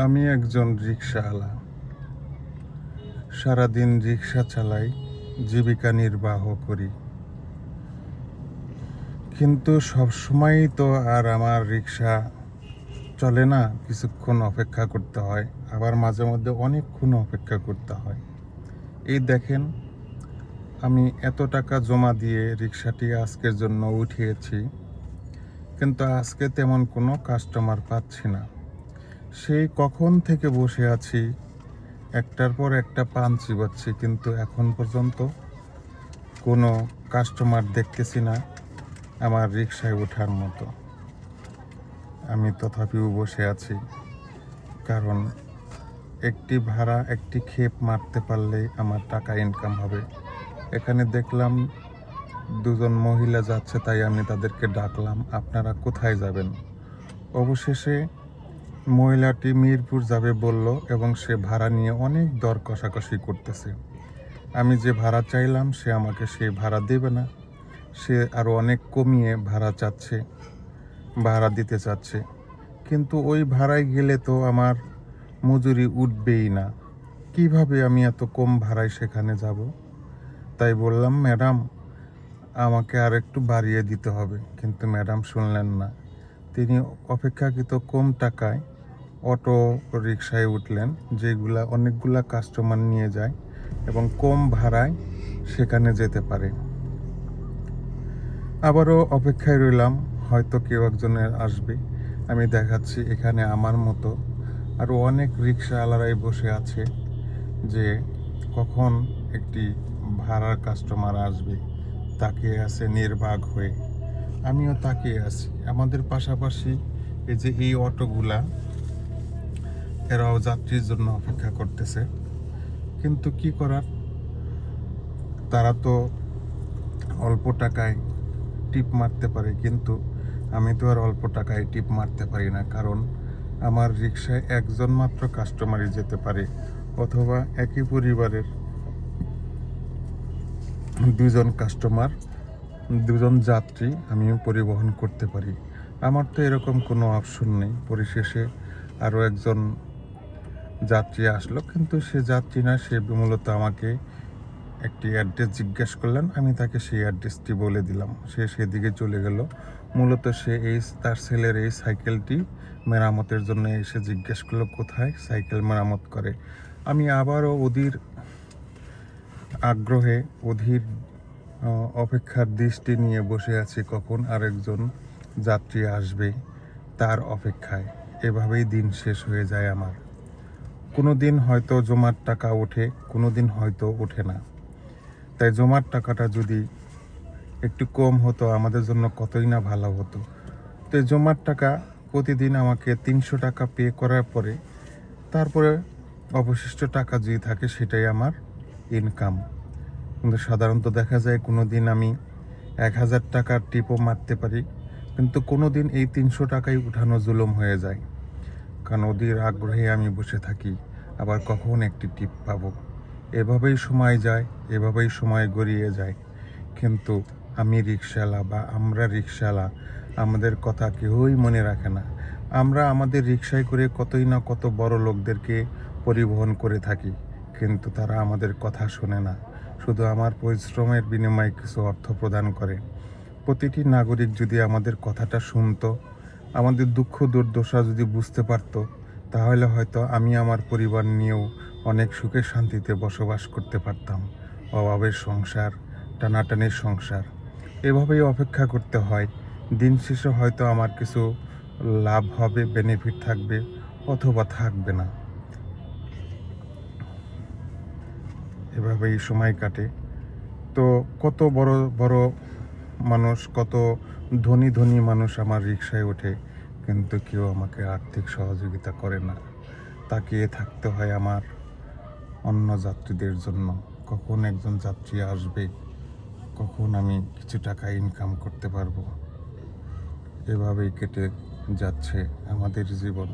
আমি একজন রিকশাওয়ালা। সারাদিন রিকশা চালাই, জীবিকা নির্বাহ করি। কিন্তু সবসময়ই তো আর আমার রিকশা চলে না, কিছুক্ষণ অপেক্ষা করতে হয়, আবার মাঝে মধ্যে অনেকক্ষণ অপেক্ষা করতে হয়। এই দেখেন, আমি এত টাকা জমা দিয়ে রিকশাটি আজকের জন্য উঠিয়েছি, কিন্তু আজকে তেমন কোনো কাস্টমার পাচ্ছি না। সেই কখন থেকে বসে আছি, একটার পর একটা পান চিবাচ্ছি, কিন্তু এখন পর্যন্ত কোনো কাস্টমার দেখতেছি না আমার রিকশায় ওঠার মতো। আমি তথাপিও বসে আছি, কারণ একটি ভাড়া, একটি খেপ মারতে পারলেই আমার টাকা ইনকাম হবে। এখানে দেখলাম দুজন মহিলা যাচ্ছে, তাই আমি তাদেরকে ডাকলাম, আপনারা কোথায় যাবেন? অবশেষে মহিলাটি মিরপুর যাবে বলল, এবং সে ভাড়া নিয়ে অনেক দর কষাকষি করতেছে। আমি যে ভাড়া চাইলাম সে আমাকে সেই ভাড়া দেবে না, সে আরও অনেক কমিয়ে ভাড়া দিতে চাচ্ছে। কিন্তু ওই ভাড়ায় গেলে তো আমার মজুরি উঠবেই না। কিভাবে আমি এত কম ভাড়ায় সেখানে যাব? তাই বললাম, ম্যাডাম আমাকে আর একটু বাড়িয়ে দিতে হবে, কিন্তু ম্যাডাম শুনলেন না। তিনি অপেক্ষাকৃত কম টাকায় অটো রিকশায় উঠলেন, যেগুলা অনেকগুলা কাস্টমার নিয়ে যায় এবং কম ভাড়ায় সেখানে যেতে পারে। আবারও অপেক্ষায় রইলাম, হয়তো কেউ একজনের আসবে। আমি দেখাচ্ছি এখানে আমার মতো আরও অনেক রিকশাওয়ালারাই বসে আছে, যে কখন একটি ভাড়ার কাস্টমার আসবে, তাকিয়ে আছে নির্বাক হয়ে। আমিও তাকিয়ে আছি। আমাদের পাশাপাশি এই অটোগুলা, এরাও যাত্রীর জন্য অপেক্ষা করতেছে। কিন্তু কি করার, তারা তো অল্প টাকায় টিপ মারতে পারে, কিন্তু আমি তো আর অল্প টাকায় টিপ মারতে পারি না, কারণ আমার রিকশায় একজন মাত্র কাস্টমারই যেতে পারে, অথবা একই পরিবারের দুজন যাত্রী আমি পরিবহন করতে পারি। আমার তো এরকম কোনো অপশন নেই। পরিশেষে আরও একজন যাত্রী আসলো, কিন্তু সে যাত্রী না, সে মূলত আমাকে একটি অ্যাড্রেস জিজ্ঞেস করলেন। আমি তাকে সেই অ্যাড্রেসটি বলে দিলাম, সে সেদিকে চলে গেল। মূলত সে তার ছেলের এই সাইকেলটি মেরামতের জন্য এসে জিজ্ঞেস করলো কোথায় সাইকেল মেরামত করে। আমি আবারও অধীর আগ্রহে, অধীর অপেক্ষার দৃষ্টি নিয়ে বসে আছি, কখন আরেকজন যাত্রী আসবে তার অপেক্ষায়। এভাবেই দিন শেষ হয়ে যায় আমার। কোনো দিন হয়তো জমার টাকা ওঠে, কোনো দিন হয়তো ওঠে না। তাই জমার টাকাটা যদি একটু কম হতো আমাদের জন্য কতই না ভালো হতো। তো জমার টাকা প্রতিদিন আমাকে 300 টাকা পে করার পরে, তারপরে অবশিষ্ট টাকা যদি থাকে সেটাই আমার ইনকাম। কিন্তু সাধারণত দেখা যায় কোনো দিন আমি 1000 টাকার টিপও মারতে পারি, কিন্তু কোনো দিন এই 300 টাকাই উঠানো জুলুম হয়ে যায়। কারণ ওদের আগ্রহে আমি বসে থাকি, আবার কখন একটি টিপ পাবো। এভাবেই সময় যায়, এভাবেই সময় গড়িয়ে যায়। কিন্তু আমি রিকশাওয়ালা, বা আমরা রিকশাওয়ালা, আমাদের কথা কেউই মনে রাখে না। আমরা আমাদের রিকশায় করে কতই না কত বড় লোকদেরকে পরিবহন করে থাকি, কিন্তু তারা আমাদের কথা শোনে না। শুধু আমার পরিশ্রমের বিনিময়ে কিছু অর্থ প্রদান করে। প্রতিটি নাগরিক যদি আমাদের কথাটা শুনতো, আমাদের দুঃখ দুর্দশা যদি বুঝতে পারতো, তাহলে হয়তো আমি আমার পরিবার নিয়েও অনেক সুখে শান্তিতে বসবাস করতে পারতাম। অভাবের সংসার, টানাটানির সংসার, এভাবেই অপেক্ষা করতে হয়। দিন শেষে হয়তো আমার কিছু লাভ হবে, বেনিফিট থাকবে, অথবা থাকবে না। এভাবেই সময় কাটে। তো কত বড় বড় মানুষ, কত ধনী ধনী মানুষ আমার রিকশায় ওঠে, কিন্তু কেউ আমাকে আর্থিক সহযোগিতা করে না। তাকিয়ে থাকতে হয় আমার অন্য যাত্রীদের জন্য, কখন একজন যাত্রী আসবে, কখন আমি কিছু টাকা ইনকাম করতে পারবো। এভাবেই কেটে যাচ্ছে আমাদের জীবন।